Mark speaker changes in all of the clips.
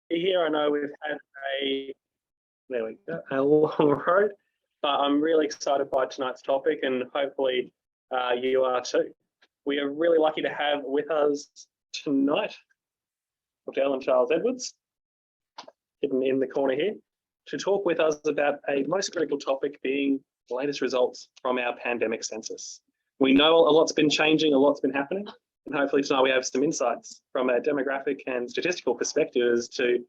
Speaker 1: here. I know we've had a long road, but I'm really excited by tonight's topic, and hopefully you are too. We are really lucky to have with us tonight Dr. Elin Charles-Edwards, hidden in the corner here, to talk with us about a most critical topic, being the latest results from our pandemic census. We know a lot's been changing, a lot's been happening, and hopefully tonight we have some insights from a demographic and statistical perspective as to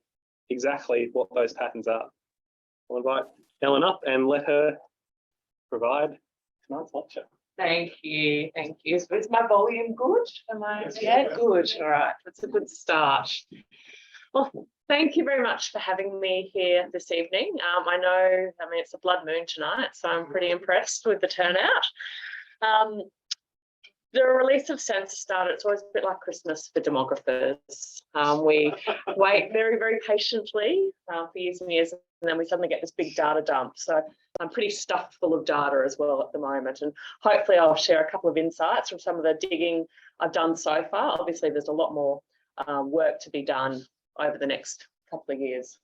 Speaker 1: exactly what those patterns are. I'll invite Elin up and let her provide tonight's lecture.
Speaker 2: Thank you. So is my volume good? Good. All right, that's a good start. Well, thank you very much for having me here this evening. I know, it's a blood moon tonight, so I'm pretty impressed with the turnout. The release of census data, it's always a bit like Christmas for demographers. We wait very, very patiently for years and years, and then we suddenly get this big data dump. So I'm pretty stuffed full of data as well at the moment. And hopefully I'll share a couple of insights from some of the digging I've done so far. Obviously, there's a lot more work to be done over the next couple of years.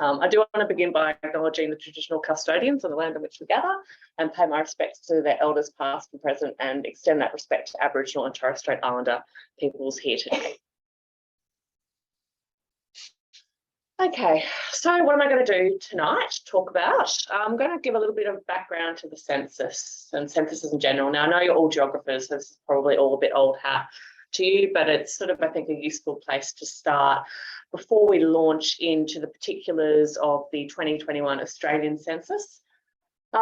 Speaker 2: I do want to begin by acknowledging the traditional custodians of the land on which we gather and pay my respects to their elders past and present, and extend that respect to Aboriginal and Torres Strait Islander peoples here today. Okay, so what am I going to do tonight? Talk about? I'm going to give a little bit of background to the census and censuses in general. Now, I know you're all geographers, so this is probably all a bit old hat to you, but it's sort of, I think, a useful place to start before we launch into the particulars of the 2021 Australian census,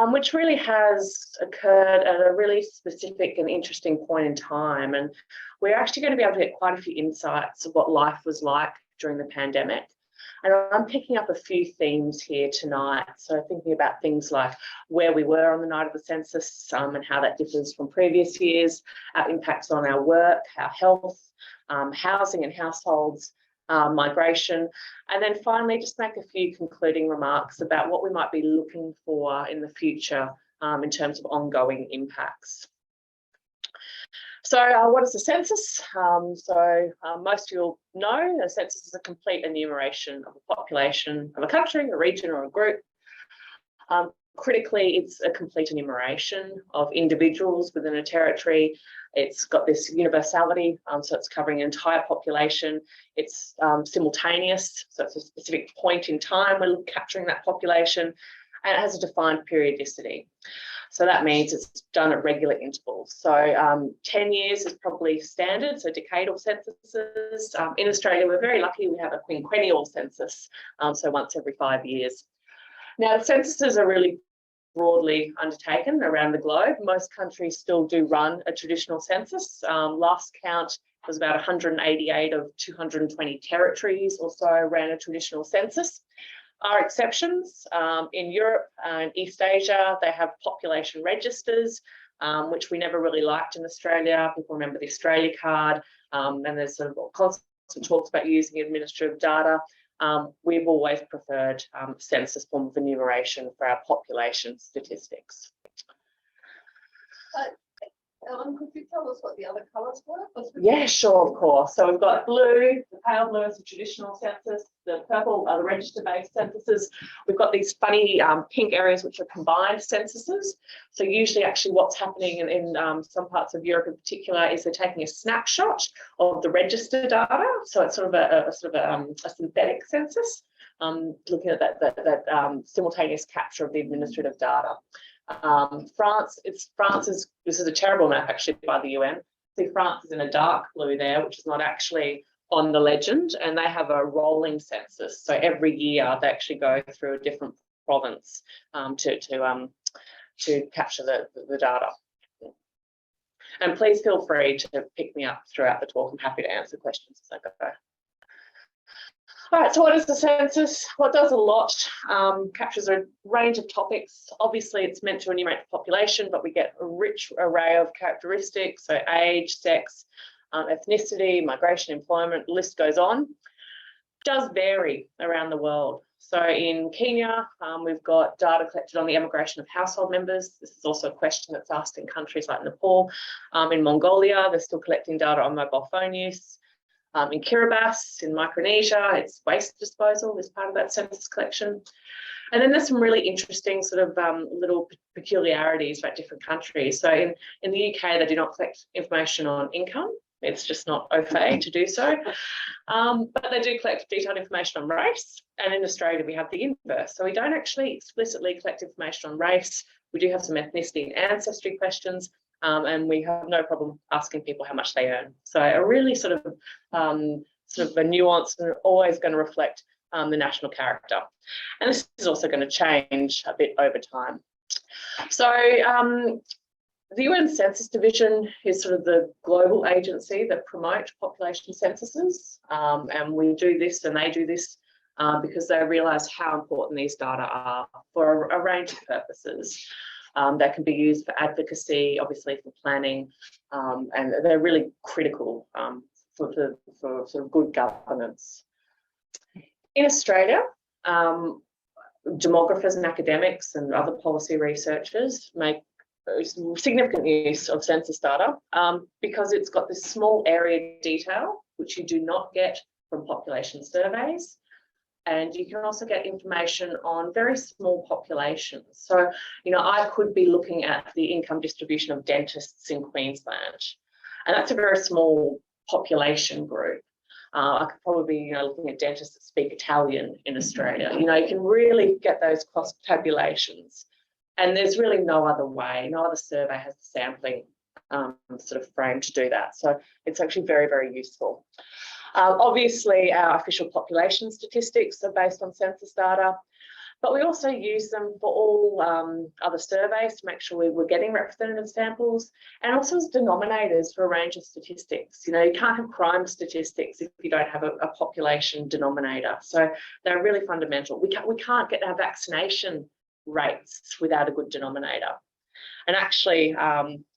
Speaker 2: which really has occurred at a really specific and interesting point in time. And we're actually going to be able to get quite a few insights of what life was like during the pandemic. And I'm picking up a few themes here tonight. So thinking about things like where we were on the night of the census and how that differs from previous years, our impacts on our work, our health, housing and households, migration, and then finally just make a few concluding remarks about what we might be looking for in the future in terms of ongoing impacts. So what is the census? Most of you will know a census is a complete enumeration of a population of a country, a region or a group. Critically, it's a complete enumeration of individuals within a territory. It's got this universality, so it's covering an entire population. It's simultaneous, so it's a specific point in time we're capturing that population, and it has a defined periodicity. So that means it's done at regular intervals. So 10 years is probably standard, so decadal censuses. In Australia, we're very lucky, we have a quinquennial census, so once every 5 years. Now, the censuses are really broadly undertaken around the globe. Most countries still do run a traditional census. Last count was about 188 of 220 territories or so ran a traditional census. Are exceptions. In Europe and East Asia, they have population registers, which we never really liked in Australia. People remember the Australia card, and there's sort of constant talks about using administrative data. We've always preferred census form of enumeration for our population statistics.
Speaker 3: Elin, could you tell us what the other colours were?
Speaker 2: Yeah, sure, of course. So we've got blue, the pale blue is the traditional census, the purple are the register-based censuses. We've got these funny pink areas which are combined censuses. So usually actually what's happening in some parts of Europe in particular is they're taking a snapshot of the register data. So it's sort of a synthetic census, looking at that simultaneous capture of the administrative data. France is, this is a terrible map actually by the UN. See, France is in a dark blue there, which is not actually on the legend, and they have a rolling census. So every year they actually go through a different province to capture the data. And please feel free to pick me up throughout the talk. I'm happy to answer questions as I go. All right, so what is the census? Well, it does a lot, captures a range of topics. Obviously, it's meant to enumerate the population, but we get a rich array of characteristics, so age, sex, ethnicity, migration, employment, the list goes on. It does vary around the world. So in Kenya, we've got data collected on the immigration of household members. This is also a question that's asked in countries like Nepal. In Mongolia, they're still collecting data on mobile phone use. In Kiribati, in Micronesia, it's waste disposal is part of that census collection. And then there's some really interesting sort of little peculiarities about different countries. So in the UK, they do not collect information on income. It's just not au fait to do so. But they do collect detailed information on race. And in Australia, we have the inverse. So we don't actually explicitly collect information on race. We do have some ethnicity and ancestry questions. And we have no problem asking people how much they earn. So a really sort of a nuance and always going to reflect the national character. And this is also going to change a bit over time. So the UN Census Division is sort of the global agency that promote population censuses. And we do this and they do this because they realise how important these data are for a range of purposes. That can be used for advocacy, obviously for planning, and they're really critical for sort of good governance. In Australia, demographers and academics and other policy researchers make significant use of census data because it's got this small area detail, which you do not get from population surveys. And you can also get information on very small populations. So, you know, I could be looking at the income distribution of dentists in Queensland, and that's a very small population group. I could probably be, you know, looking at dentists that speak Italian in Australia. You know, you can really get those cross tabulations. And there's really no other way, no other survey has the sampling sort of frame to do that. So it's actually very, very useful. Obviously, our official population statistics are based on census data, but we also use them for all other surveys to make sure we're getting representative samples, and also as denominators for a range of statistics. You know, you can't have crime statistics if you don't have a population denominator. So they're really fundamental. We can't get our vaccination rates without a good denominator. And actually,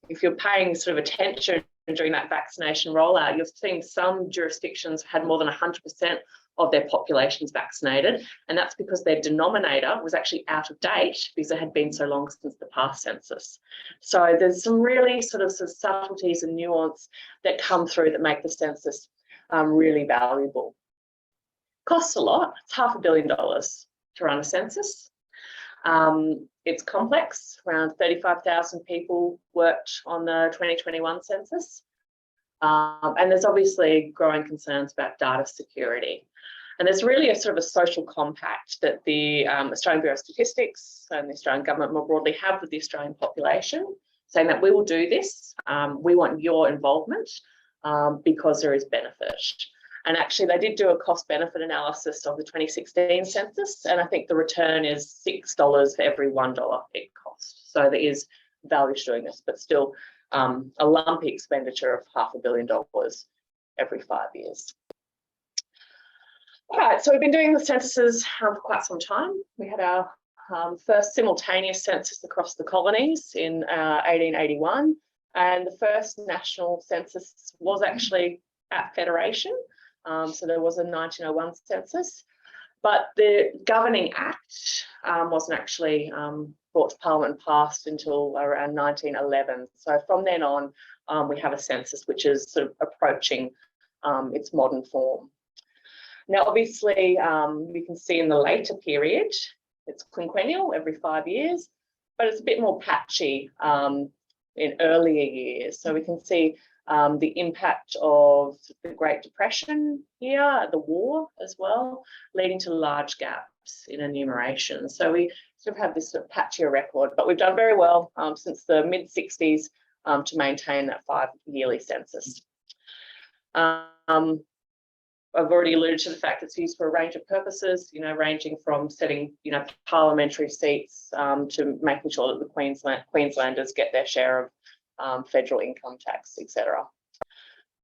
Speaker 2: if you're paying sort of attention during that vaccination rollout, you're seeing some jurisdictions had more than 100% of their populations vaccinated, and that's because their denominator was actually out of date because it had been so long since the past census. So there's some really sort of subtleties and nuance that come through that make the census really valuable. Costs a lot. It's $500 million to run a census. It's complex. Around 35,000 people worked on the 2021 census. And there's obviously growing concerns about data security. And there's really a sort of a social compact that the Australian Bureau of Statistics and the Australian government more broadly have with the Australian population, saying that we will do this. We want your involvement because there is benefit. And actually, they did do a cost-benefit analysis of the 2016 census, and I think the return is $6 for every $1 it cost. So there is value to doing this, but still a lumpy expenditure of $500 million every 5 years. All right, so we've been doing the censuses for quite some time. We had our first simultaneous census across the colonies in 1881, and the first national census was actually at Federation. So there was a 1901 census, but the governing act wasn't actually brought to Parliament and passed until around 1911. So from then on, we have a census which is sort of approaching its modern form. Now, obviously, you can see in the later period, it's quinquennial every 5 years, but it's a bit more patchy in earlier years. So we can see the impact of the Great Depression here, the war as well, leading to large gaps in enumeration. So we sort of have this sort of patchier record, but we've done very well since the mid-60s to maintain that 5-yearly census. I've already alluded to the fact it's used for a range of purposes, you know, ranging from setting, you know, parliamentary seats to making sure that the Queenslanders get their share of federal income tax, etc.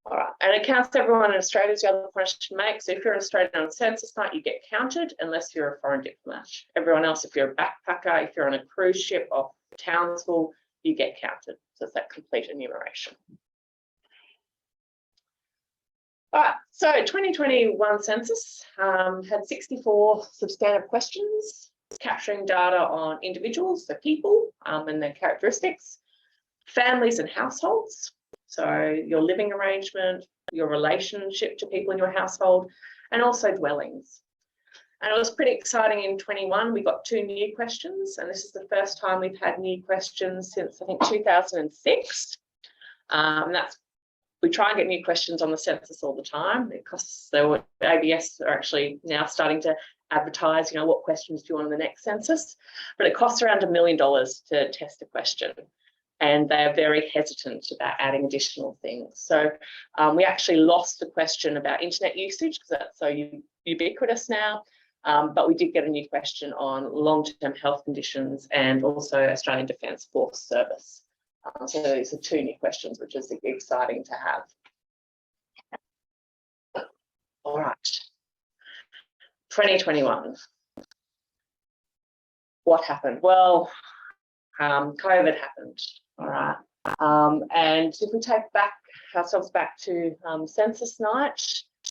Speaker 2: All right, and it counts everyone in Australia is the other point I should make. So if you're an Australian on census night, you get counted unless you're a foreign diplomat. Everyone else, if you're a backpacker, if you're on a cruise ship off Townsville, you get counted. So it's that complete enumeration. All right, so 2021 census had 64 substantive questions, capturing data on individuals, so people and their characteristics, families and households, so your living arrangement, your relationship to people in your household, and also dwellings. And it was pretty exciting in 21. We got 2 new questions, and this is the first time we've had new questions since, I think, 2006. We try and get new questions on the census all the time because the ABS are actually now starting to advertise, what questions do you want on the next census? But it costs around $1 million to test a question, and they're very hesitant about adding additional things. So we actually lost the question about internet usage because that's so ubiquitous now. But we did get a new question on long-term health conditions and also Australian Defence Force service. So these are 2 new questions, which is exciting to have. All right. 2021. What happened? Well, COVID happened. All right. And if we take ourselves back to census night,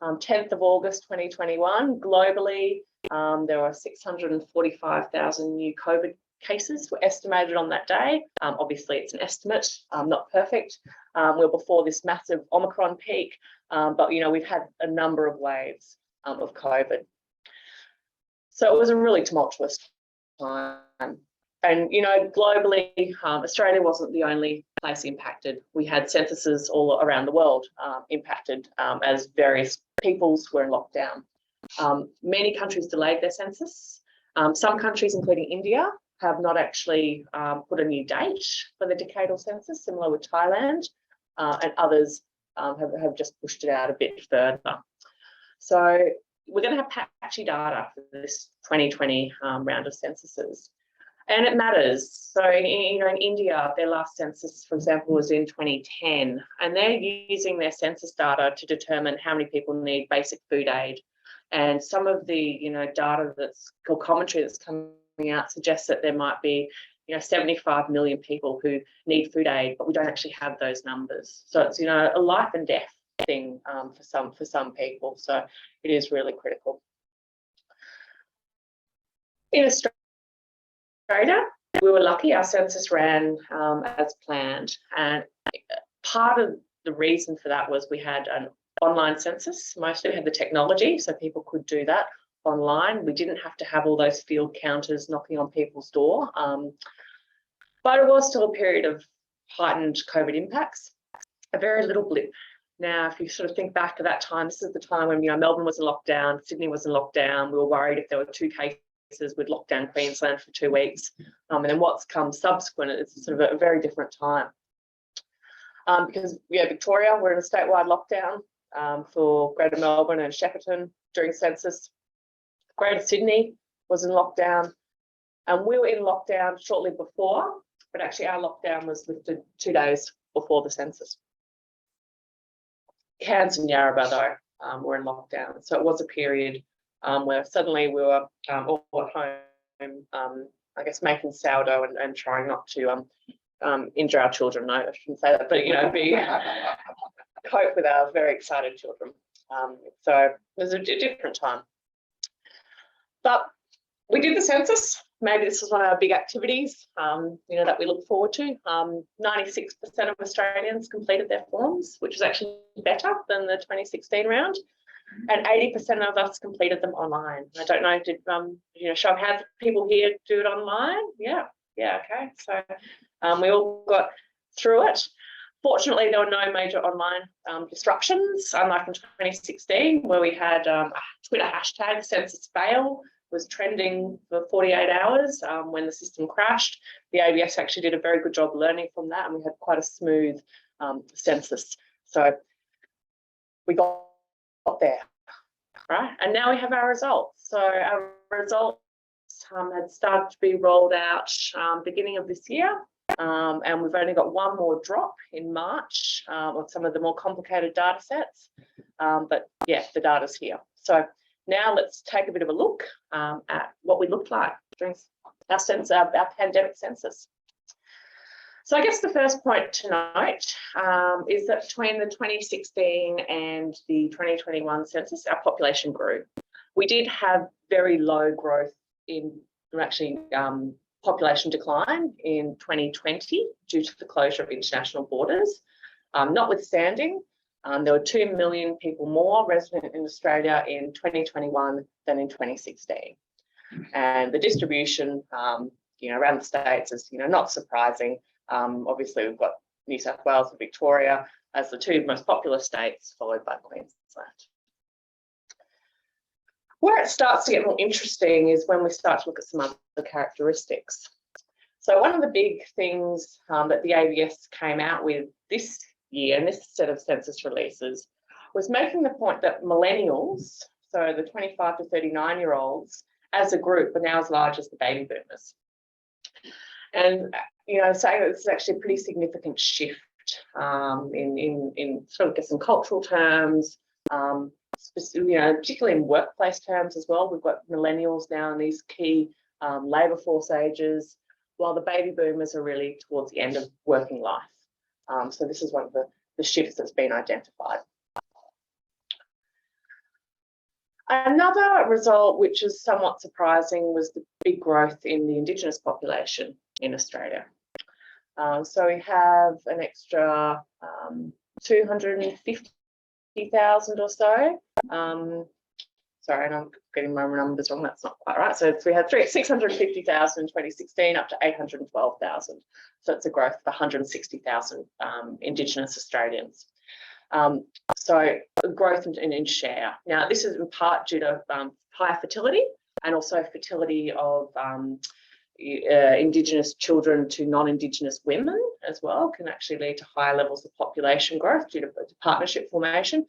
Speaker 2: 10th of August 2021, globally, there were 645,000 new COVID cases were estimated on that day. Obviously, it's an estimate, not perfect. We're before this massive Omicron peak, but we've had a number of waves of COVID. So it was a really tumultuous time. And globally, Australia wasn't the only place impacted. We had censuses all around the world impacted as various peoples were in lockdown. Many countries delayed their census. Some countries, including India, have not actually put a new date for the decadal census, similar with Thailand, and others have just pushed it out a bit further. So we're going to have patchy data for this 2020 round of censuses. And it matters. So, in India, their last census, for example, was in 2010, and they're using their census data to determine how many people need basic food aid. And some of the, data or commentary that's coming out suggests that there might be, 75 million people who need food aid, but we don't actually have those numbers. So it's, a life and death thing for some people. So it is really critical. In Australia, we were lucky. Our census ran as planned, and part of the reason for that was we had an online census. Mostly we had the technology, so people could do that online. We didn't have to have all those field counters knocking on people's door, but it was still a period of heightened COVID impacts, a very little blip. Now, if you sort of think back to that time, this is the time when Melbourne was in lockdown, Sydney was in lockdown. We were worried if there were 2 cases, we'd lock down Queensland for 2 weeks. And then what's come subsequent, it's sort of a very different time. Because Victoria, we're in a statewide lockdown for Greater Melbourne and Shepparton during census. Greater Sydney was in lockdown, and we were in lockdown shortly before, but actually our lockdown was lifted 2 days before the census. Cairns and Yarrabah, though, were in lockdown. So it was a period where suddenly we were all at home, I guess, making sourdough and trying not to injure our children. No, I shouldn't say that, but, cope with our very excited children. So it was a different time. But we did the census. Maybe this was one of our big activities, that we look forward to. 96% of Australians completed their forms, which is actually better than the 2016 round. And 80% of us completed them online. I don't know, did show of hands, people here do it online? Yeah, okay. So we all got through it. Fortunately, there were no major online disruptions, unlike in 2016, where we had a Twitter hashtag, census fail, was trending for 48 hours when the system crashed. The ABS actually did a very good job learning from that, and we had quite a smooth census. So we got there, right? And now we have our results. So our results had started to be rolled out beginning of this year. And we've only got one more drop in March on some of the more complicated data sets. But yeah, the data's here. So now let's take a bit of a look at what we looked like during our pandemic census. So I guess the first point to note is that between the 2016 and the 2021 census, our population grew. We did have very low growth in actually population decline in 2020 due to the closure of international borders. Notwithstanding, There were 2 million people more resident in Australia in 2021 than in 2016. And the distribution, around the states is, not surprising. Obviously, we've got New South Wales and Victoria as the two most populous states, followed by Queensland. Where it starts to get more interesting is when we start to look at some other characteristics. So one of the big things that the ABS came out with this year, and this set of census releases, was making the point that millennials, so the 25 to 39-year-olds, as a group are now as large as the baby boomers. And, saying that this is actually a pretty significant shift in sort of some cultural terms, particularly in workplace terms as well. We've got millennials now in these key labour force ages, while the baby boomers are really towards the end of working life. So this is one of the shifts that's been identified. Another result, which is somewhat surprising, was the big growth in the Indigenous population in Australia. So we have an extra 250,000 or so. Sorry, and I'm getting my numbers wrong, that's not quite right. So we had 650,000 in 2016 up to 812,000. So it's a growth of 160,000 Indigenous Australians. So growth in share. Now, this is in part due to higher fertility and also fertility of Indigenous children to non-Indigenous women as well can actually lead to higher levels of population growth due to partnership formation,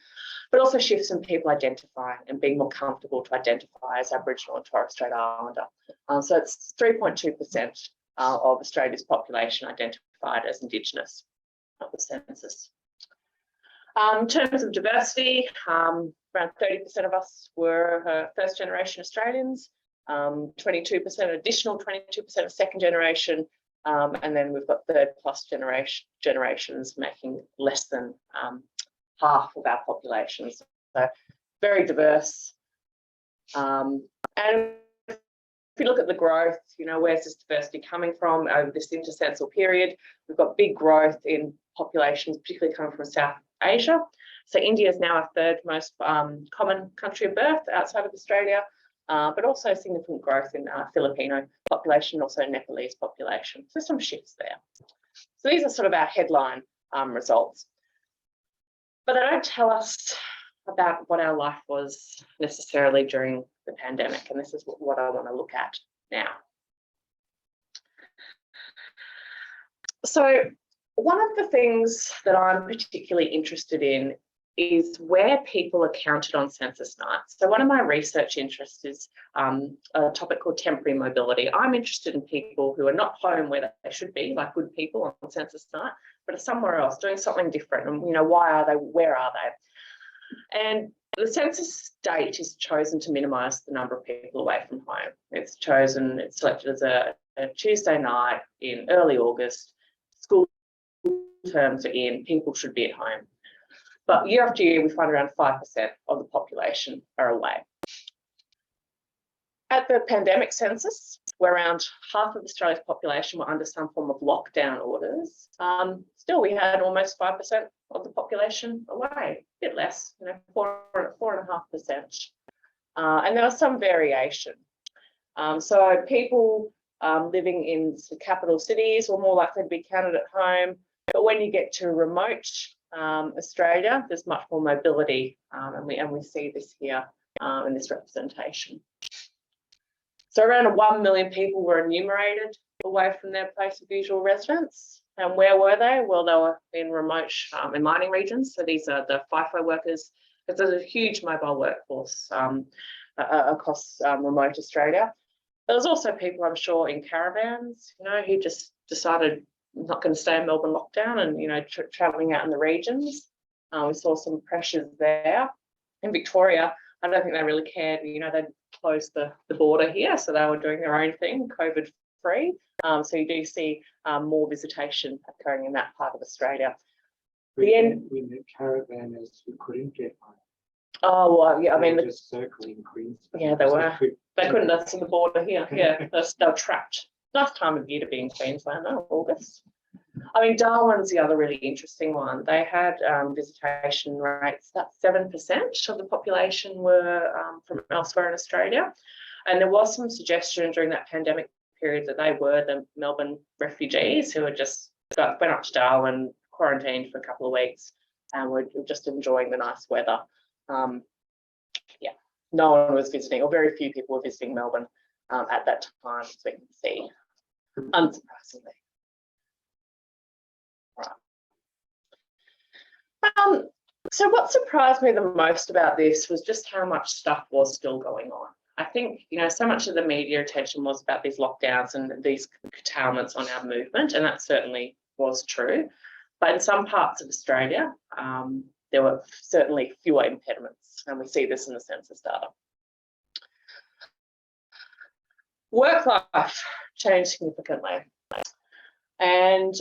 Speaker 2: but also shifts in people identifying and being more comfortable to identify as Aboriginal and Torres Strait Islander. So it's 3.2% of Australia's population identified as Indigenous of the census. In terms of diversity, around 30% of us were first-generation Australians, 22% additional, 22% of second generation, and then we've got third plus generations making less than half of our population. So very diverse. And if you look at the growth, where's this diversity coming from over this intercensal period? We've got big growth in populations, particularly coming from South Asia. So India is now our third most common country of birth outside of Australia, but also significant growth in Filipino population, also Nepalese population. So some shifts there. So these are sort of our headline results. But they don't tell us about what our life was necessarily during the pandemic, and this is what I want to look at now. So one of the things that I'm particularly interested in is where people are counted on census nights. So one of my research interests is a topic called temporary mobility. I'm interested in people who are not home where they should be, like good people on census night, but are somewhere else doing something different. And, why are they? Where are they? And the census date is chosen to minimise the number of people away from home. It's selected as a Tuesday night in early August. School terms are in, people should be at home. But year after year, we find around 5% of the population are away. At the pandemic census, where around half of Australia's population were under some form of lockdown orders, still we had almost 5% of the population away, a bit less, 4.5%. And there was some variation. So people living in the capital cities were more likely to be counted at home. But when you get to remote Australia, there's much more mobility, and we see this here in this representation. So around 1 million people were enumerated away from their place of usual residence. And where were they? Well, they were in remote in mining regions. So these are the FIFO workers. There's a huge mobile workforce across remote Australia. There was also people, I'm sure, in caravans, who just decided not going to stay in Melbourne lockdown and, travelling out in the regions. We saw some pressures there. In Victoria, I don't think they really cared. They'd closed the border here, so they were doing their own thing, COVID-free. So you do see more visitation occurring in that part of Australia.
Speaker 4: We met caravanners who couldn't get home.
Speaker 2: Oh, well, yeah, I mean,
Speaker 4: just circling Queensland.
Speaker 2: Yeah, they were. They couldn't, that's in the border here. Yeah, they were trapped. Nice time of year to be in Queensland, though, August. I mean, Darwin's the other really interesting one. They had visitation rates, that 7% of the population were from elsewhere in Australia. And there was some suggestion during that pandemic period that they were the Melbourne refugees who had just went up to Darwin, quarantined for a couple of weeks, and were just enjoying the nice weather. Yeah, no one was visiting, or very few people were visiting Melbourne at that time, as we can see, unsurprisingly. Right. So what surprised me the most about this was just how much stuff was still going on. I think, you know, so much of the media attention was about these lockdowns and these curtailments on our movement, and that certainly was true. But in some parts of Australia, there were certainly fewer impediments, and we see this in the census data. Work life changed significantly. And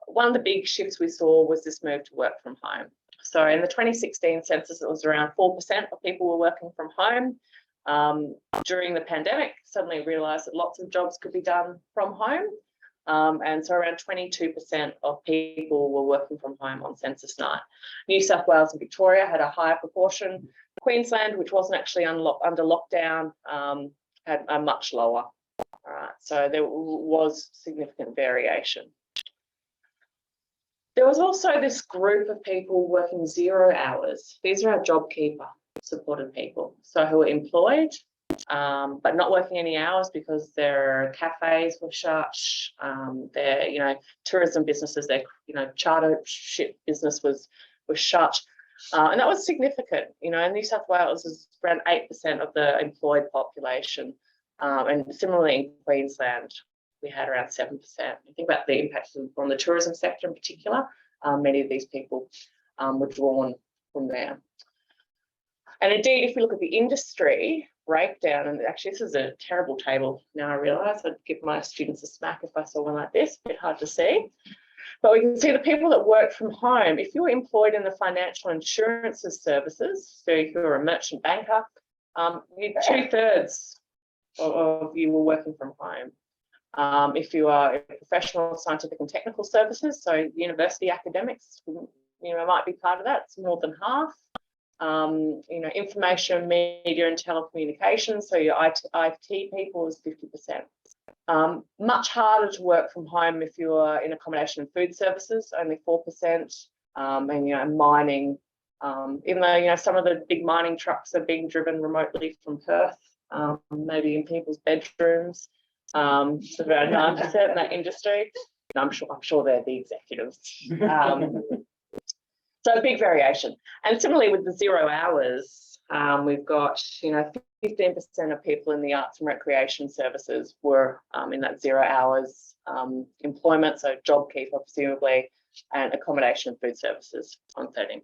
Speaker 2: one of the big shifts we saw was this move to work from home. So in the 2016 census, it was around 4% of people were working from home. During the pandemic, suddenly realised that lots of jobs could be done from home. And so around 22% of people were working from home on census night. New South Wales and Victoria had a higher proportion. Queensland, which wasn't actually under lockdown, had a much lower. So there was significant variation. There was also this group of people working 0 hours. These are our JobKeeper supported people, so who are employed, but not working any hours because their cafes were shut, their, you know, tourism businesses, their, you know, charter ship business was shut. And that was significant. You know, in New South Wales is around 8% of the employed population. And similarly in Queensland, we had around 7%. You think about the impact on the tourism sector in particular, many of these people were drawn from there. And indeed, if we look at the industry breakdown, and actually this is a terrible table now I realise, I'd give my students a smack if I saw one like this, a bit hard to see. But we can see the people that work from home, if you were employed in the financial insurances services, so if you were a merchant banker, 2/3 of you were working from home. If you are in professional, scientific and technical services, so university academics, you know, might be part of that, it's more than half. You know, information, media and telecommunications, so your IT people is 50%. Much harder to work from home if you are in accommodation and food services, only 4%. And, you know, mining, even though, you know, some of the big mining trucks are being driven remotely from Perth, maybe in people's bedrooms. So about 9% in that industry. And I'm sure they're the executives. So a big variation. And similarly with the 0 hours, we've got, you know, 15% of people in the arts and recreation services were in that 0 hours employment, so JobKeeper presumably, and accommodation and food services on 13%.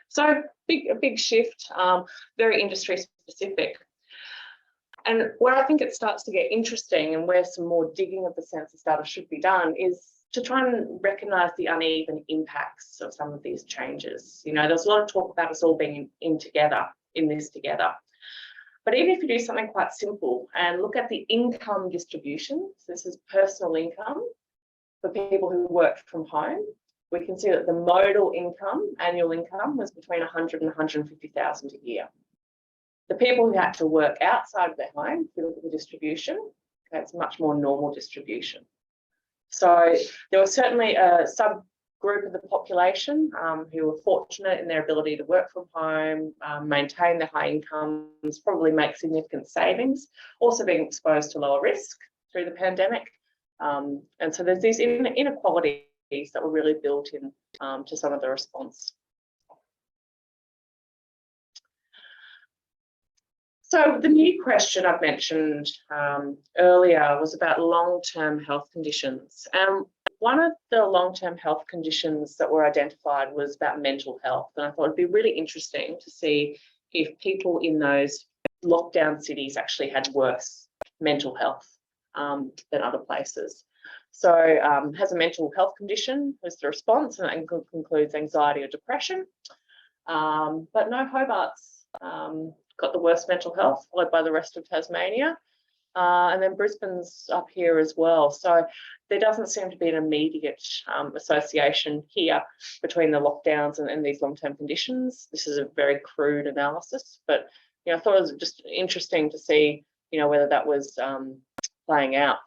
Speaker 2: So a big shift, very industry specific. And where I think it starts to get interesting and where some more digging of the census data should be done is to try and recognise the uneven impacts of some of these changes. You know, there's a lot of talk about us all being in this together. But even if you do something quite simple and look at the income distribution, so this is personal income for people who work from home, we can see that the modal income, annual income, was between 100 and 150,000 a year. The people who had to work outside of their home, if you look at the distribution, that's much more normal distribution. So there was certainly a subgroup of the population who were fortunate in their ability to work from home, maintain their high incomes, probably make significant savings, also being exposed to lower risk through the pandemic. And so there's these inequalities that were really built in to some of the response. So the new question I've mentioned earlier was about long-term health conditions. One of the long-term health conditions that were identified was about mental health. And I thought it'd be really interesting to see if people in those lockdown cities actually had worse mental health than other places. So has a mental health condition was the response, and that includes anxiety or depression. But no, Hobart's got the worst mental health, followed by the rest of Tasmania. And then Brisbane's up here as well. So there doesn't seem to be an immediate association here between the lockdowns and these long-term conditions. This is a very crude analysis, but I thought it was just interesting to see, whether that was playing out.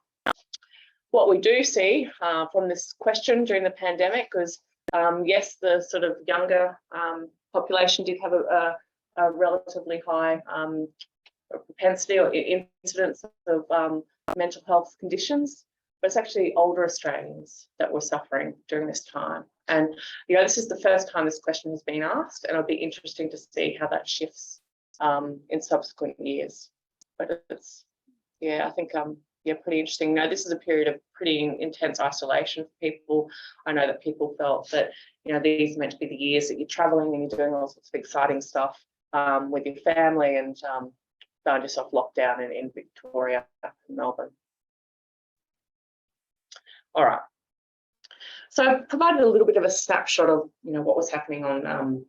Speaker 2: What we do see from this question during the pandemic was, yes, the sort of younger population did have a relatively high propensity or incidence of mental health conditions, but it's actually older Australians that were suffering during this time. And, this is the first time this question has been asked, and it'll be interesting to see how that shifts in subsequent years. But it's, I think, pretty interesting. This is a period of pretty intense isolation for people. I know that people felt that, these are meant to be the years that you're traveling and you're doing all sorts of exciting stuff with your family, and found yourself locked down in Victoria and Melbourne. All right. So I provided a little bit of a snapshot of, what was happening on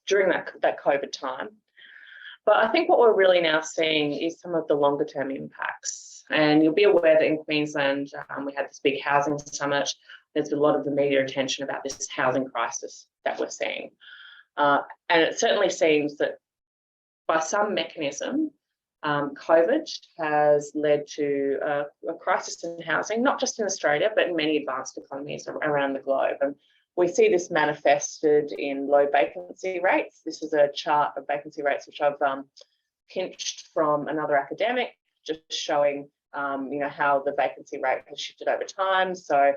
Speaker 2: during that COVID time. But I think what we're really now seeing is some of the longer term impacts. And you'll be aware that in Queensland, we had this big housing summit. There's a lot of the media attention about this housing crisis that we're seeing. And it certainly seems that by some mechanism, COVID has led to a crisis in housing, not just in Australia, but in many advanced economies around the globe. And we see this manifested in low vacancy rates. This is a chart of vacancy rates, which I've pinched from another academic, just showing, how the vacancy rate has shifted over time. So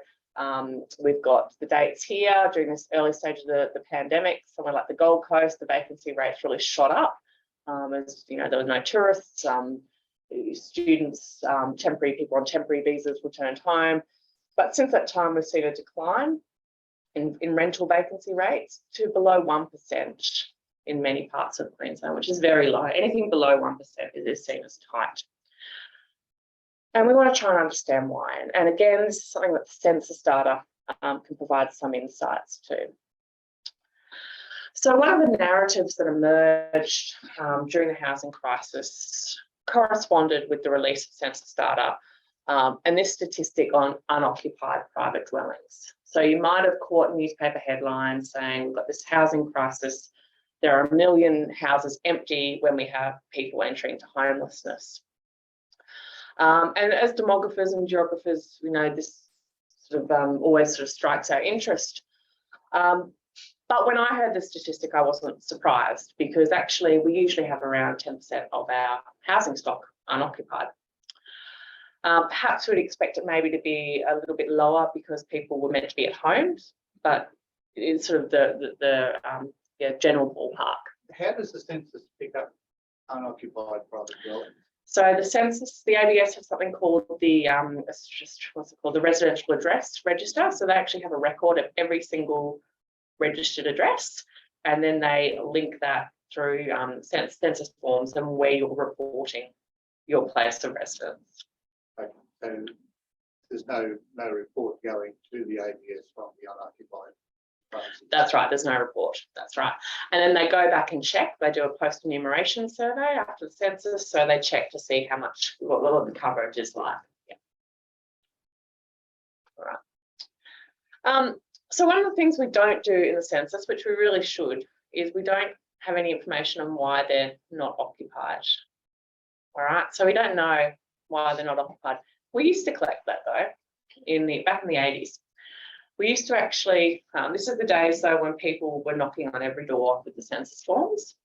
Speaker 2: we've got the dates here during this early stage of the pandemic. Somewhere like the Gold Coast, the vacancy rates really shot up. As there were no tourists, students, temporary people on temporary visas returned home. But since that time, we've seen a decline in rental vacancy rates to below 1% in many parts of Queensland, which is very low. Anything below 1% is seen as tight. And we want to try and understand why. And again, this is something that the census data can provide some insights to. So one of the narratives that emerged during the housing crisis corresponded with the release of census data and this statistic on unoccupied private dwellings. So you might have caught newspaper headlines saying we've got this housing crisis, there are 1 million houses empty when we have people entering into homelessness. And as demographers and geographers, we know this sort of always sort of strikes our interest. But when I heard the statistic, I wasn't surprised, because actually we usually have around 10% of our housing stock unoccupied. Perhaps we'd expect it maybe to be a little bit lower because people were meant to be at homes, but it's sort of the general ballpark.
Speaker 4: How does the census pick up unoccupied private dwellings?
Speaker 2: So the census, the ABS has something called the the residential address register. So they actually have a record of every single registered address, and then they link that through census forms and where you're reporting your place of residence.
Speaker 4: Okay, so there's no report going to the ABS from the unoccupied places.
Speaker 2: That's right, there's no report, that's right. And then they go back and check, they do a post-enumeration survey after the census, so they check to see how much, what the coverage is like. Yeah. All right. So one of the things we don't do in the census, which we really should, is we don't have any information on why they're not occupied. All right, so we don't know why they're not occupied. We used to collect that though, back in the 80s. We used to actually, this is the days though when people were knocking on every door with the census forms,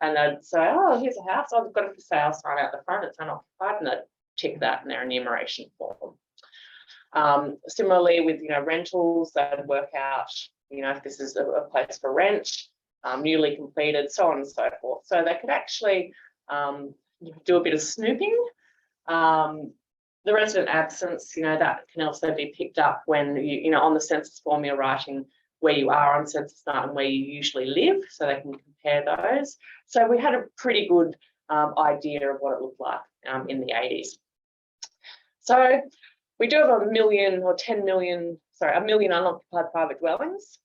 Speaker 2: and they'd say, oh, here's a house, I've got a for sale sign out the front, it's unoccupied, and they'd tick that in their enumeration form. Similarly with rentals, they'd work out if this is a place for rent, newly completed, so on and so forth. So they could actually do a bit of snooping. The resident absence, that can also be picked up when on the census form you're writing where you are on census night and where you usually live, so they can compare those. So we had a pretty good idea of what it looked like in the 80s. So we do have 1 million or 10 million, sorry, 1 million unoccupied private dwellings.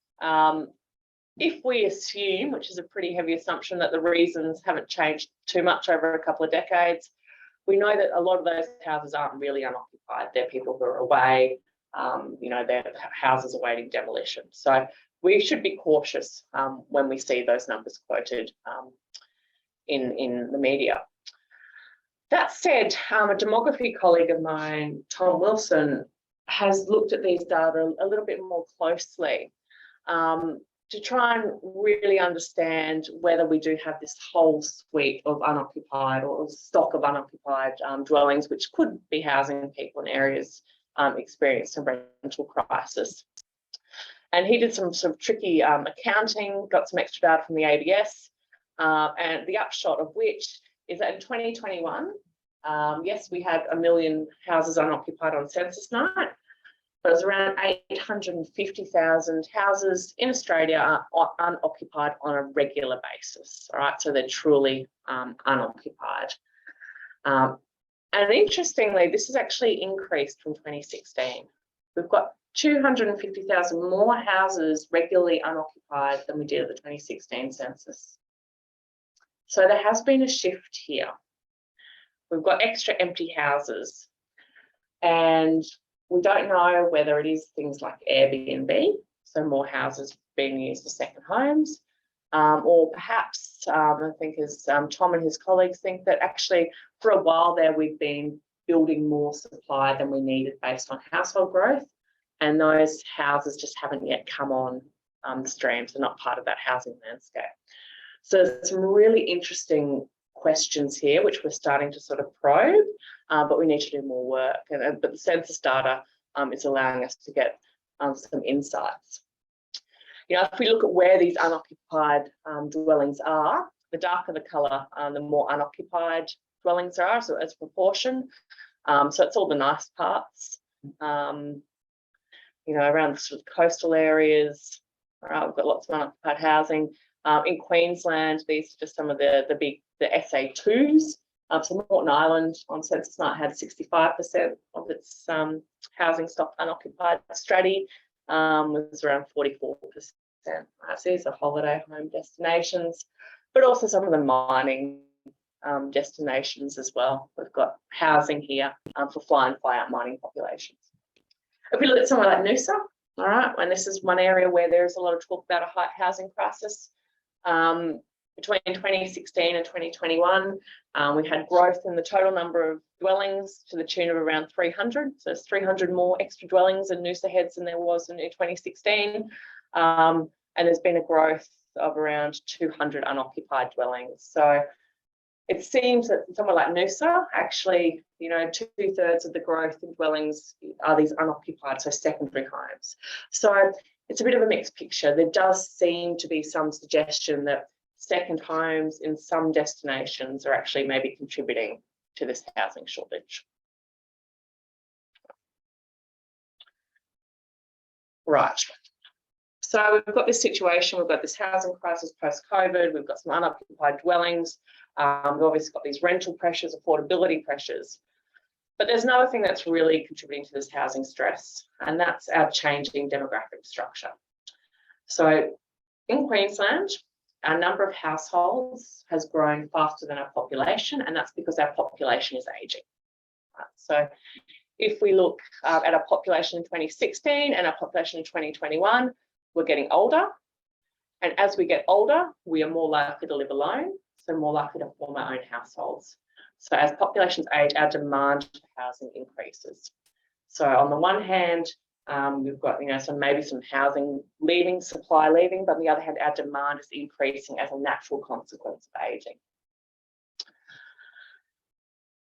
Speaker 2: If we assume, which is a pretty heavy assumption, that the reasons haven't changed too much over a couple of decades, we know that a lot of those houses aren't really unoccupied. They're people who are away, their houses awaiting demolition. So we should be cautious when we see those numbers quoted in the media. That said, a demography colleague of mine, Tom Wilson, has looked at these data a little bit more closely to try and really understand whether we do have this whole suite of unoccupied or stock of unoccupied dwellings, which could be housing people in areas experiencing a rental crisis. And he did some sort of tricky accounting, got some extra data from the ABS, and the upshot of which is that in 2021, yes, we had 1 million houses unoccupied on census night, but it was around 850,000 houses in Australia are unoccupied on a regular basis, all right? So they're truly unoccupied. And interestingly, this has actually increased from 2016. We've got 250,000 more houses regularly unoccupied than we did at the 2016 census. So there has been a shift here. We've got extra empty houses, and we don't know whether it is things like Airbnb, so more houses being used as second homes, or perhaps I think as Tom and his colleagues think that actually for a while there we've been building more supply than we needed based on household growth, and those houses just haven't yet come on the stream, so not part of that housing landscape. So there's some really interesting questions here, which we're starting to sort of probe, but we need to do more work. But the census data is allowing us to get some insights. If we look at where these unoccupied dwellings are, the darker the colour, the more unoccupied dwellings there are, so as a proportion. So it's all the nice parts, around the sort of coastal areas. All right, we've got lots of unoccupied housing. In Queensland, these are just some of the SA2s. So Moreton Island on census night had 65% of its housing stock unoccupied. Straddie was around 44%. Right, so these are holiday home destinations, but also some of the mining destinations as well. We've got housing here for fly and fly out mining populations. If we look at somewhere like Noosa, all right, and this is one area where there's a lot of talk about a housing crisis. Between 2016 and 2021, we had growth in the total number of dwellings to the tune of around 300. So there's 300 more extra dwellings in Noosa Heads than there was in 2016. And there's been a growth of around 200 unoccupied dwellings. So it seems that somewhere like Noosa, actually, 2/3 of the growth in dwellings are these unoccupied, so secondary homes. So it's a bit of a mixed picture. There does seem to be some suggestion that second homes in some destinations are actually maybe contributing to this housing shortage. Right. So we've got this situation, we've got this housing crisis post-COVID, we've got some unoccupied dwellings, we've obviously got these rental pressures, affordability pressures. But there's another thing that's really contributing to this housing stress, and that's our changing demographic structure. So in Queensland, our number of households has grown faster than our population, and that's because our population is ageing. So if we look at our population in 2016 and our population in 2021, we're getting older. And as we get older, we are more likely to live alone, so more likely to form our own households. So as populations age, our demand for housing increases. So on the one hand, we've got maybe some housing leaving, supply leaving, but on the other hand, our demand is increasing as a natural consequence of ageing.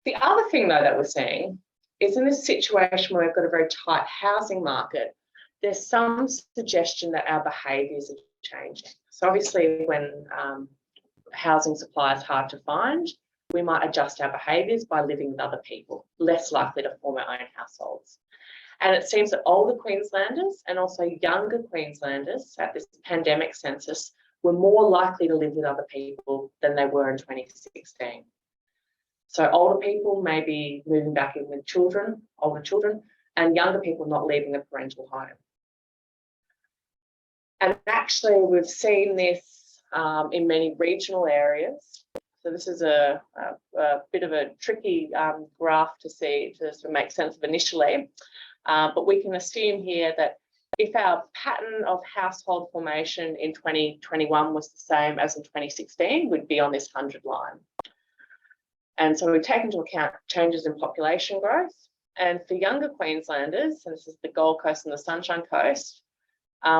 Speaker 2: The other thing, though, that we're seeing is in this situation where we've got a very tight housing market, there's some suggestion that our behaviours are changing. So obviously when housing supply is hard to find, we might adjust our behaviours by living with other people, less likely to form our own households. And it seems that older Queenslanders and also younger Queenslanders at this pandemic census were more likely to live with other people than they were in 2016. So older people may be moving back in with children, older children, and younger people not leaving the parental home. And actually, we've seen this in many regional areas. So this is a bit of a tricky graph to see, to sort of make sense of initially. But we can assume here that if our pattern of household formation in 2021 was the same as in 2016, we'd be on this 100 line. And so we take into account changes in population growth. And for younger Queenslanders, so this is the Gold Coast and the Sunshine Coast,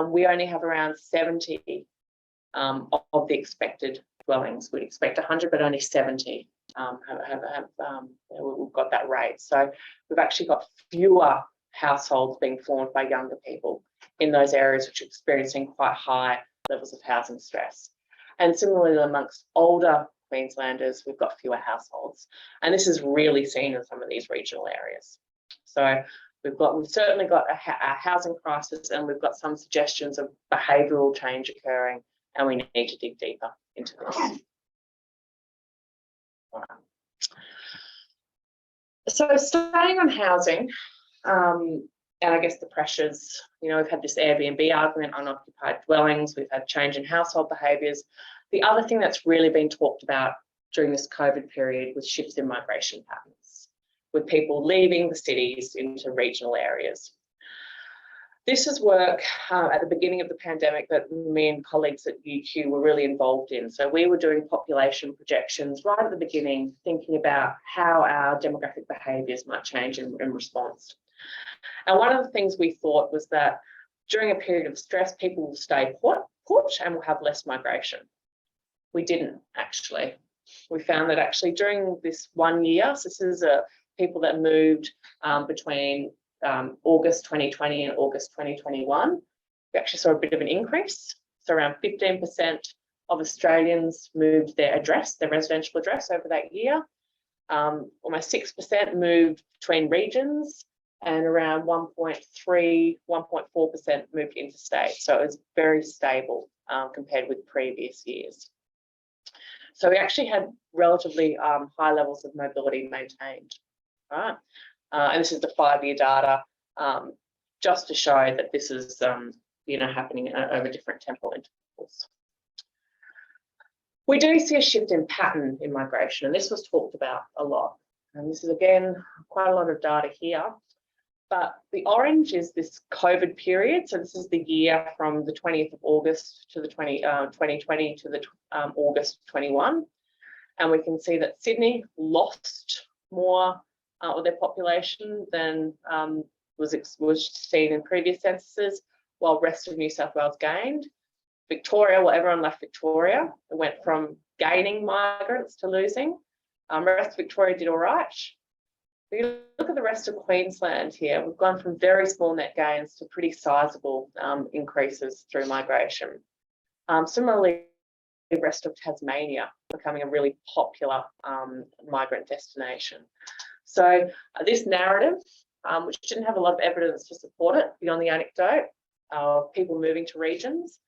Speaker 2: we only have around 70 of the expected dwellings. We'd expect 100, but only 70 we've got that rate. So we've actually got fewer households being formed by younger people in those areas which are experiencing quite high levels of housing stress. And similarly, amongst older Queenslanders, we've got fewer households. And this is really seen in some of these regional areas. So we've certainly got a housing crisis, and we've got some suggestions of behavioural change occurring, and we need to dig deeper into this. So staying on housing, and I guess the pressures, you know, we've had this Airbnb argument, unoccupied dwellings, we've had change in household behaviours. The other thing that's really been talked about during this COVID period was shifts in migration patterns, with people leaving the cities into regional areas. This is work at the beginning of the pandemic that me and colleagues at UQ were really involved in. So we were doing population projections right at the beginning, thinking about how our demographic behaviours might change in response. And one of the things we thought was that during a period of stress, people will stay put and will have less migration. We didn't actually. We found that actually during this 1 year, so this is people that moved between August 2020 and August 2021, we actually saw a bit of an increase. So around 15% of Australians moved their residential address over that year. Almost 6% moved between regions, and around 1.3, 1.4% moved interstate. So it was very stable compared with previous years. So we actually had relatively high levels of mobility maintained, right? And this is the 5-year data, just to show that this is, happening over different temporal intervals. We do see a shift in pattern in migration, and this was talked about a lot. And this is, again, quite a lot of data here. But the orange is this COVID period. So this is the year from the 20th of August to the 2020 to the August 21. And we can see that Sydney lost more of their population than was seen in previous censuses, while rest of New South Wales gained. Victoria, well, everyone left Victoria. It went from gaining migrants to losing. Rest of Victoria did all right. If you look at the rest of Queensland here, we've gone from very small net gains to pretty sizable increases through migration. Similarly, the rest of Tasmania becoming a really popular migrant destination. So this narrative, which didn't have a lot of evidence to support it beyond the anecdote of people moving to regions,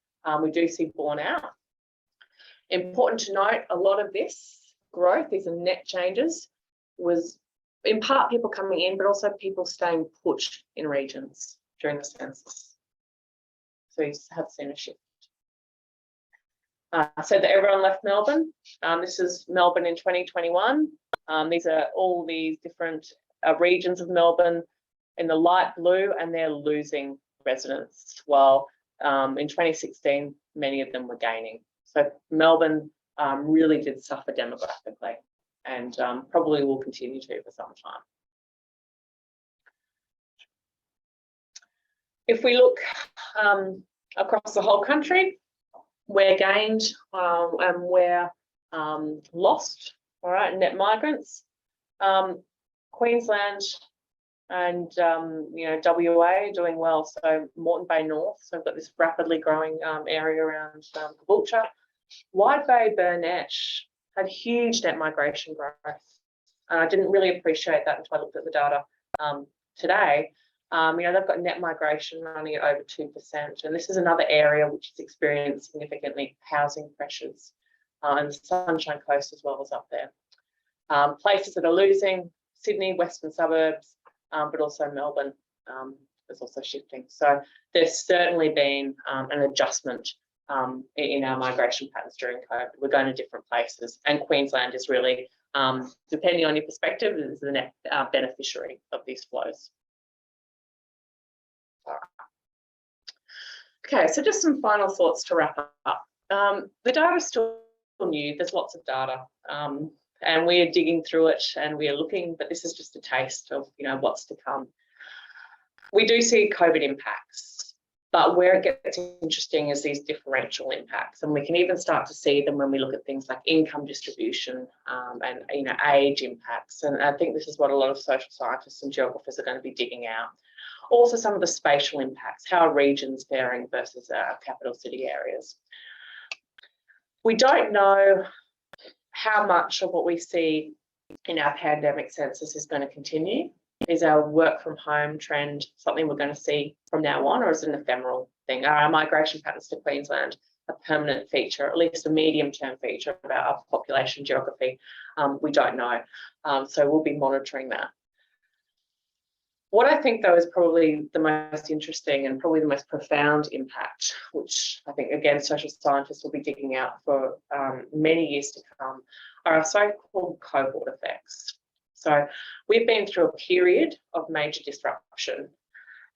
Speaker 2: we do see borne out. Important to note, a lot of this growth, these are net changes, was in part people coming in, but also people staying put in regions during the census. So you have seen a shift. So that everyone left Melbourne. This is Melbourne in 2021. These are all these different regions of Melbourne in the light blue, and they're losing residents, while in 2016, many of them were gaining. So Melbourne really did suffer demographically, and probably will continue to for some time. If we look across the whole country, where gained and where lost, all right, net migrants, Queensland and WA doing well. So Moreton Bay North, so I've got this rapidly growing area around Caboolture. Wide Bay, Burnett had huge net migration growth, and I didn't really appreciate that until I looked at the data today. They've got net migration running at over 2%, and this is another area which has experienced significantly housing pressures, and the Sunshine Coast as well as up there. Places that are losing: Sydney, western suburbs, but also Melbourne is also shifting. So there's certainly been an adjustment in our migration patterns during COVID. We're going to different places, and Queensland is really, depending on your perspective, is the net beneficiary of these flows. Okay, so just some final thoughts to wrap up. The data is still new. There's lots of data, and we are digging through it, and we are looking. But this is just a taste of what's to come. We do see COVID impacts, but where it gets interesting is these differential impacts, and we can even start to see them when we look at things like income distribution and age impacts. And I think this is what a lot of social scientists and geographers are going to be digging out. Also, some of the spatial impacts, how are regions faring versus capital city areas. We don't know how much of what we see in our pandemic census is going to continue. Is our work from home trend something we're going to see from now on, or is it an ephemeral thing? Are our migration patterns to Queensland a permanent feature, at least a medium-term feature of our population geography? We don't know. So we'll be monitoring that. What I think, though, is probably the most interesting and probably the most profound impact, which I think, again, social scientists will be digging out for many years to come, are our so-called cohort effects. So we've been through a period of major disruption.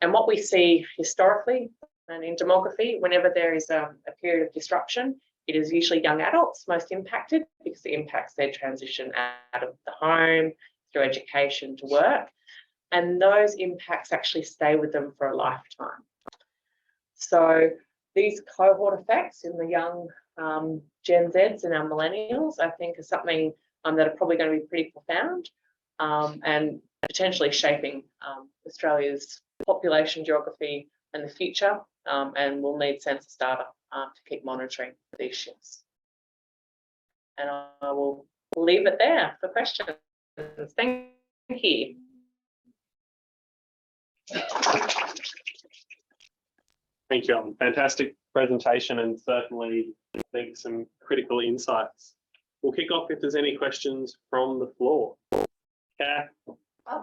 Speaker 2: And what we see historically and in demography, whenever there is a period of disruption, it is usually young adults most impacted because it impacts their transition out of the home, through education to work. And those impacts actually stay with them for a lifetime. So these cohort effects in the young Gen Zs and our millennials, I think, are something that are probably going to be pretty profound and potentially shaping Australia's population geography in the future. And we'll need census data to keep monitoring these shifts. And I will leave it there for questions. Thank you.
Speaker 1: Thank you, Ellen. Fantastic presentation, and certainly I think some critical insights. We'll kick off if there's any questions from the floor. Kath?
Speaker 3: I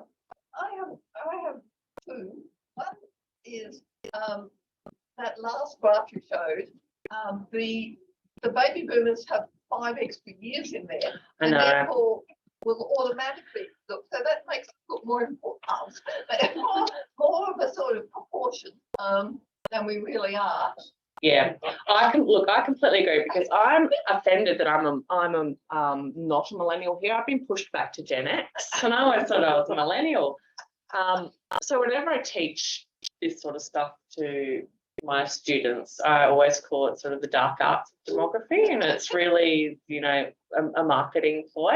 Speaker 3: have two. One is that last graph you showed. The baby boomers have 5 extra years in there,
Speaker 2: I know.
Speaker 3: and therefore will automatically look. So that makes it look more important, more of a sort of proportion than we really are.
Speaker 2: Yeah, I completely agree, because I'm offended that I'm not a millennial here. I've been pushed back to Gen X, and I always thought I was a millennial. So whenever I teach this sort of stuff to my students, I always call it sort of the dark arts of demography, and it's really, a marketing ploy.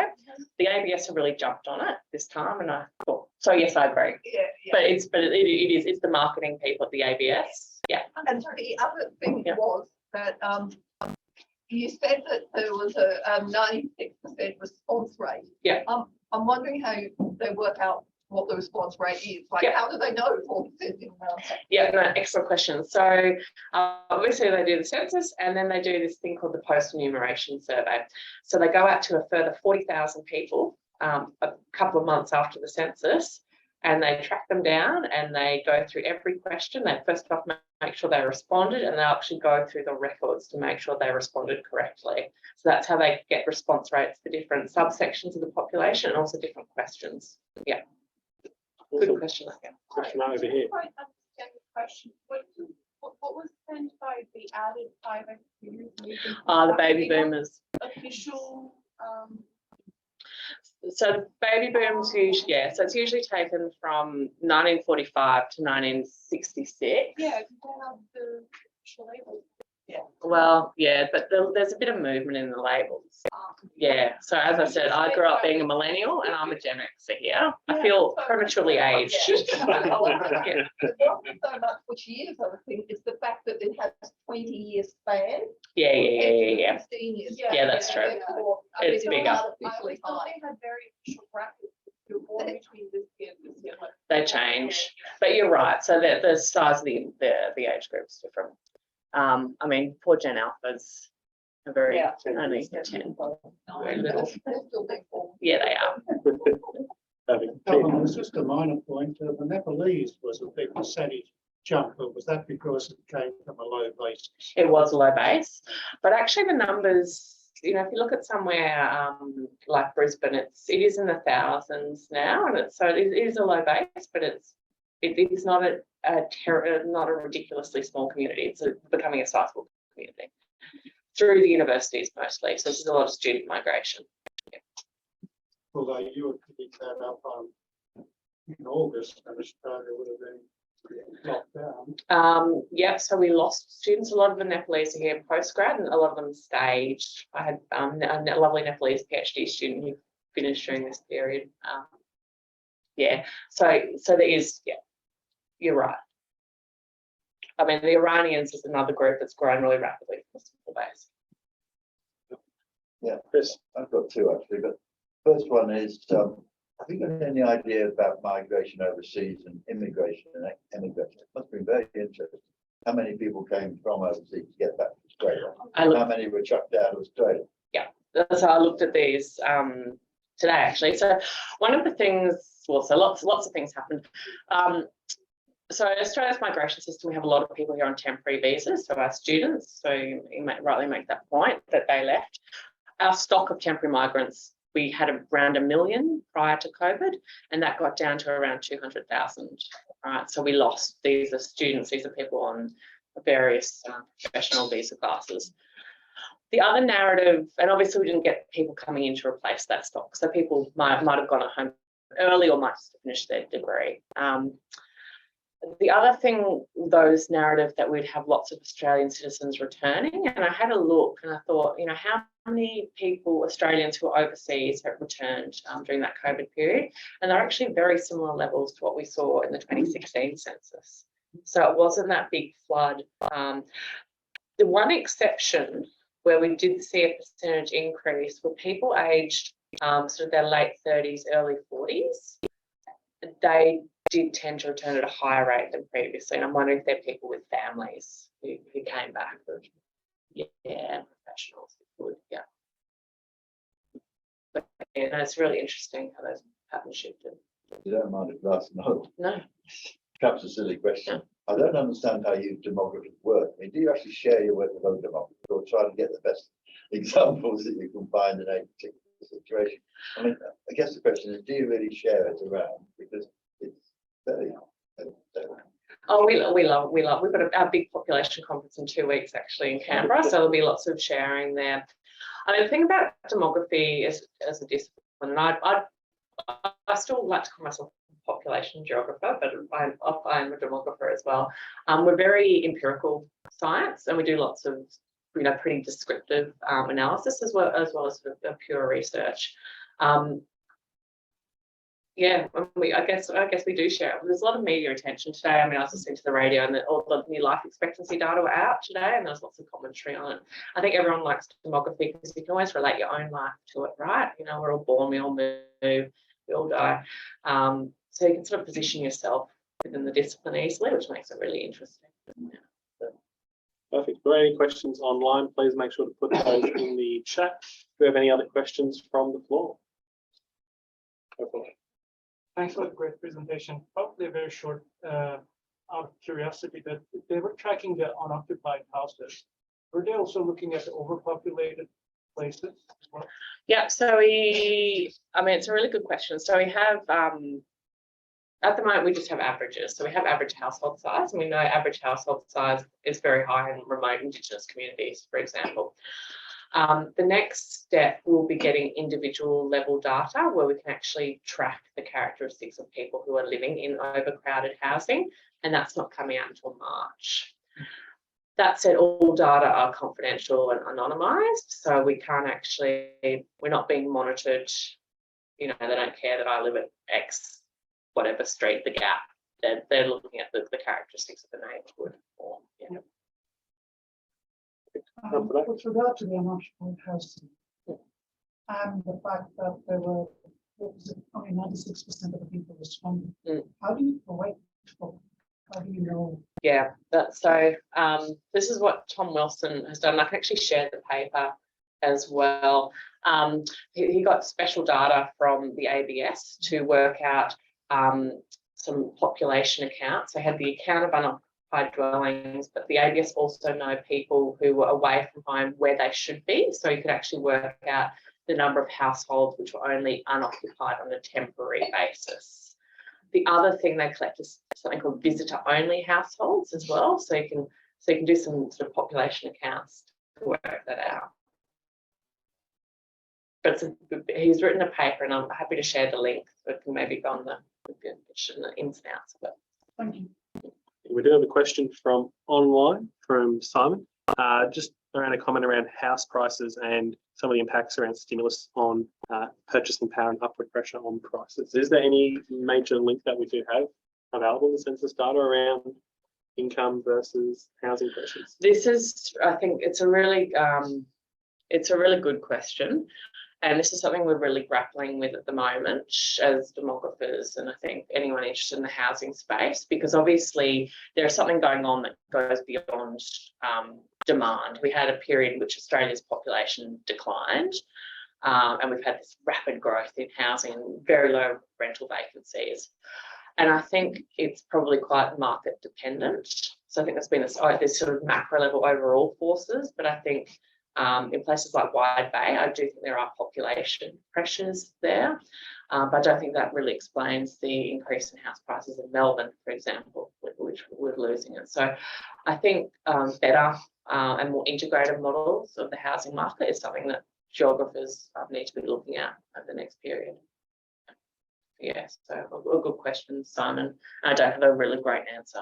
Speaker 2: The ABS have really jumped on it this time, and I thought, so yes, I agree.
Speaker 3: Yeah.
Speaker 2: But it's the marketing people at the ABS. Yeah.
Speaker 3: And so the other thing was that you said that there was a 96% response rate.
Speaker 2: Yeah.
Speaker 3: I'm wondering how they work out what the response rate is. Like, how do they know 4% in
Speaker 2: Yeah, no, excellent question. So obviously they do the census, and then they do this thing called the post-enumeration survey. So they go out to a further 40,000 people a couple of months after the census, and they track them down, and they go through every question. They first off make sure they responded, and they actually go through the records to make sure they responded correctly. So that's how they get response rates for different subsections of the population and also different questions. Yeah. Good question.
Speaker 1: Question over here.
Speaker 5: I understand the question. What was meant by the added 5 extra years?
Speaker 2: The baby boomers.
Speaker 5: Official.
Speaker 2: So baby booms usually, so it's usually taken from 1945 to 1966.
Speaker 5: Yeah, they have the official label.
Speaker 3: Yeah.
Speaker 2: Well, yeah, but there's a bit of movement in the labels. Yeah. So as I said, I grew up being a millennial, and I'm a Gen Xer here. I feel prematurely aged.
Speaker 3: It's not so much which years I think, it's the fact that it has 20 years span.
Speaker 2: Yeah.
Speaker 3: 15 years.
Speaker 2: Yeah, that's true. It's bigger.
Speaker 5: I always thought they had very official brackets. You're born between this year and this year.
Speaker 2: They change, but you're right. So the size of the age group is different. I mean, poor Gen Alphas are very only 10. Very little. Yeah, they are.
Speaker 6: Ellen, there's just a minor point. The Nepalese was a big percentage
Speaker 4: jump, or was that because it came from a low base?
Speaker 2: It was a low base, but actually the numbers, you know, if you look at somewhere like Brisbane, it is in the thousands now, and so it is a low base, but it is not not a ridiculously small community. It's becoming a sizable community through the universities mostly. So there's a lot of student migration. Yeah.
Speaker 4: Although you would pick that up in August, and Australia would have been locked down.
Speaker 2: Yeah, so we lost students. A lot of the Nepalese are here post-grad, and a lot of them stayed. I had a lovely Nepalese PhD student who finished during this period. Yeah, so there is, yeah, you're right. I mean, the Iranians is another group that's grown really rapidly from a small base.
Speaker 6: Yeah,
Speaker 1: Chris.
Speaker 6: I've got two actually, but first one is, have you got any idea about migration overseas and immigration and emigration? It must be very interesting. How many people came from overseas to get back to Australia? How many were chucked out of Australia?
Speaker 2: Yeah, so I looked at these today actually. So one of the things, well, so lots of things happened. So Australia's migration system, we have a lot of people here on temporary visas, so our students, so you might rightly make that point that they left. Our stock of temporary migrants, we had around 1 million prior to COVID, and that got down to around 200,000. Right, so we lost. These are students, these are people on various professional visa classes. The other narrative, and obviously we didn't get people coming in to replace that stock, so people might have gone at home early or might just finish their degree. The other thing, those narrative that we'd have lots of Australian citizens returning, and I had a look and I thought, you know, how many people, Australians who are overseas, have returned during that COVID period, and they're actually very similar levels to what we saw in the 2016 census. So it wasn't that big flood. The one exception where we did see a percentage increase were people aged sort of their late 30s, early 40s. They did tend to return at a higher rate than previously, and I'm wondering if they're people with families who came back. Yeah, professionals would, yeah. But yeah, no, it's really interesting how those patterns shifted.
Speaker 6: You don't mind if that's no.
Speaker 2: No.
Speaker 6: Perhaps a silly question. I don't understand how you demographers work. I mean, do you actually share your work with other demographers, or try to get the best examples that you can find in a particular situation? I mean, I guess the question is, do you really share it around? Because it's very.
Speaker 2: Oh, we love. We've got a big population conference in 2 weeks actually in Canberra, so there'll be lots of sharing there. I mean, the thing about demography as a discipline, and I still like to call myself a population geographer, but I'm a demographer as well. We're very empirical science, and we do lots of, you know, pretty descriptive analysis as well as sort of pure research. Yeah, I guess we do share. There's a lot of media attention today. I mean, I was listening to the radio, and all the new life expectancy data were out today, and there's lots of commentary on it. I think everyone likes demography because you can always relate your own life to it, right? You know, we're all born, we all move, we all die. So you can sort of position yourself within the discipline easily, which makes it really interesting. Yeah.
Speaker 1: Perfect. If there are any questions online, please make sure to put those in the chat. Do we have any other questions from the floor?
Speaker 7: Thanks for the great presentation. Probably very short, out of curiosity, that they were tracking the unoccupied houses. Were they also looking at the overpopulated places as well?
Speaker 2: Yeah, so I mean, it's a really good question. So we have, at the moment, we just have averages. So we have average household size, and we know average household size is very high in remote Indigenous communities, for example. The next step will be getting individual level data where we can actually track the characteristics of people who are living in overcrowded housing, and that's not coming out until March. That said, all data are confidential and anonymised, so we can't actually, we're not being monitored. You know, they don't care that I live at X, whatever street, the Gap. They're looking at the characteristics of the neighbourhood. Yeah.
Speaker 8: With regard to the unoccupied housing and the fact that there were, what was it, only 96% of the people responding, how do you correct for? How do you know?
Speaker 2: Yeah, so this is what Tom Wilson has done. I can actually share the paper as well. He got special data from the ABS to work out some population accounts. So he had the account of owner-occupied dwellings, but the ABS also know people who were away from home where they should be. So you could actually work out the number of households which were only unoccupied on a temporary basis. The other thing they collect is something called visitor-only households as well. So you can do some sort of population accounts to work that out. But he's written a paper, and I'm happy to share the link. So it can maybe go on the ins and outs of it.
Speaker 8: Thank you.
Speaker 1: We do have a question from online from Simon, just around a comment around house prices and some of the impacts around stimulus on purchasing power and upward pressure on prices. Is there any major link that we do have available in the census data around income versus housing pressures?
Speaker 2: This is, I think, it's a really good question. And this is something we're really grappling with at the moment as demographers, and I think anyone interested in the housing space, because obviously there's something going on that goes beyond demand. We had a period in which Australia's population declined, and we've had this rapid growth in housing and very low rental vacancies. And I think it's probably quite market dependent. So I think there's been this sort of macro level overall forces, but I think in places like Wide Bay, I do think there are population pressures there, but I don't think that really explains the increase in house prices in Melbourne, for example, which we're losing it. So I think better and more integrated models of the housing market is something that geographers need to be looking at over the next period. Yes, so a good question, Simon. I don't have a really great answer.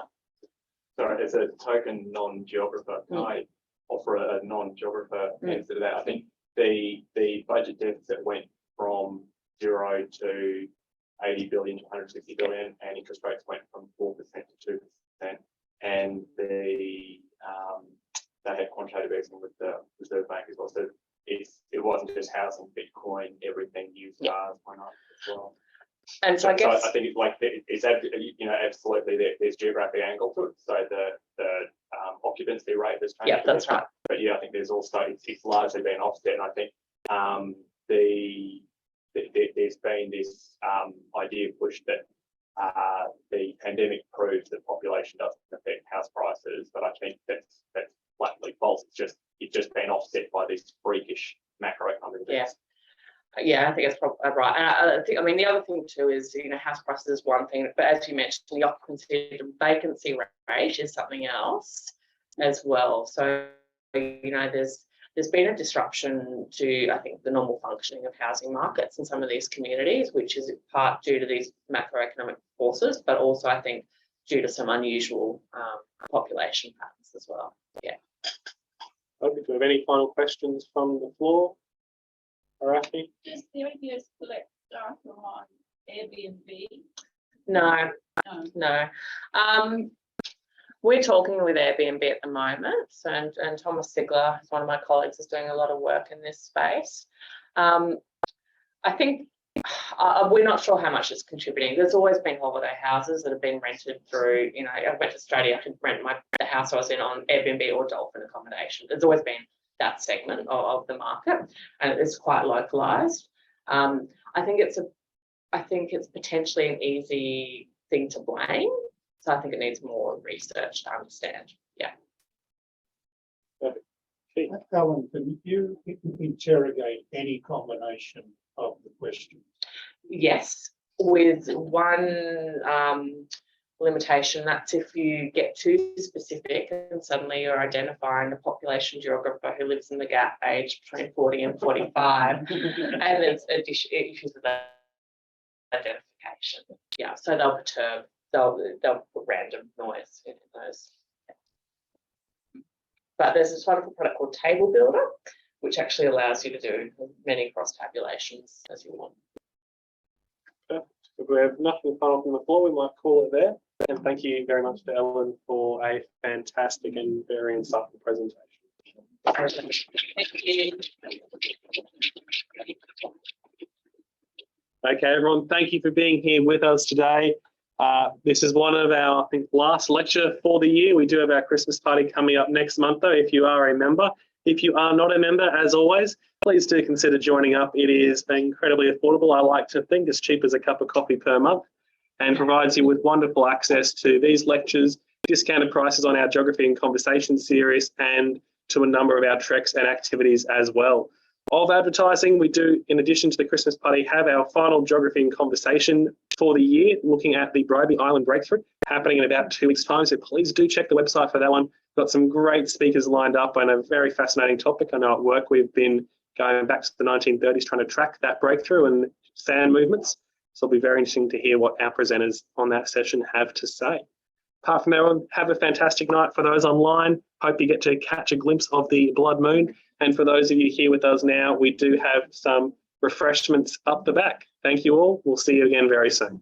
Speaker 9: Sorry, as a token non-geographer, can I offer a non-geographer answer to that? I think the budget deficit went from 0 to 80 billion to 160 billion, and interest rates went from 4% to 2%. And they had quantitative easing with the Reserve Bank as well. So it wasn't just housing, Bitcoin, everything, used cars went up as well.
Speaker 2: And so I guess
Speaker 9: I think it's like it's absolutely there's geographic angle to it. So the occupancy rate has changed.
Speaker 2: Yeah, that's right.
Speaker 9: But yeah, I think there's also it's largely been offset, and I think there's been this idea pushed that the pandemic proves that population doesn't affect house prices, but I think that's flatly false. It's just been offset by these freakish macroeconomic events.
Speaker 2: Yeah, I think that's probably right. And I mean, the other thing too is, house prices is one thing, but as you mentioned, the occupancy and vacancy rate is something else as well. So, there's been a disruption to, I think, the normal functioning of housing markets in some of these communities, which is in part due to these macroeconomic forces, but also I think due to some unusual population patterns as well. Yeah.
Speaker 1: Okay, do we have any final questions from the floor? Arafi?
Speaker 5: Does the ideas collect data on Airbnb?
Speaker 2: No. We're talking with Airbnb at the moment, and Thomas Sigler, one of my colleagues, is doing a lot of work in this space. I think we're not sure how much it's contributing. There's always been holiday houses that have been rented through, I went to Australia, I could rent the house I was in on Airbnb or Dolphin accommodation. There's always been that segment of the market, and it's quite localized. I think it's potentially an easy thing to blame. So I think it needs more research to understand. Yeah.
Speaker 1: Perfect.
Speaker 4: Alan, can you interrogate any combination of the questions?
Speaker 2: Yes, with one limitation, that's if you get too specific and suddenly you're identifying a population geographer who lives in the gap age between 40 and 45, and there's issues with identification. Yeah, so they'll perturb. They'll put random noise in those. But there's this wonderful product called Table Builder, which actually allows you to do many cross tabulations as you want.
Speaker 1: Perfect. If we have nothing final from the floor, we might call it there. And thank you very much to Elin for a fantastic and very insightful presentation.
Speaker 2: Thank you.
Speaker 1: Okay, everyone, thank you for being here with us today. This is one of our, I think, last lecture for the year. We do have our Christmas party coming up next month, though, if you are a member. If you are not a member, as always, please do consider joining up. It is incredibly affordable. I like to think as cheap as a cup of coffee per month, and provides you with wonderful access to these lectures discounted prices on our geography and conversation series, and to a number of our treks and activities as well. Of advertising, we do, in addition to the Christmas party, have our final geography and conversation for the year, looking at the Bribie Island breakthrough, happening in about 2 weeks' time. So please do check the website for that one. Got some great speakers lined up and a very fascinating topic. I know at work we've been going back to the 1930s trying to track that breakthrough and sand movements. So it'll be very interesting to hear what our presenters on that session have to say. Apart from that one, have a fantastic night for those online. Hope you get to catch a glimpse of the blood moon. And for those of you here with us now, we do have some refreshments up the back. Thank you all. We'll see you again very soon.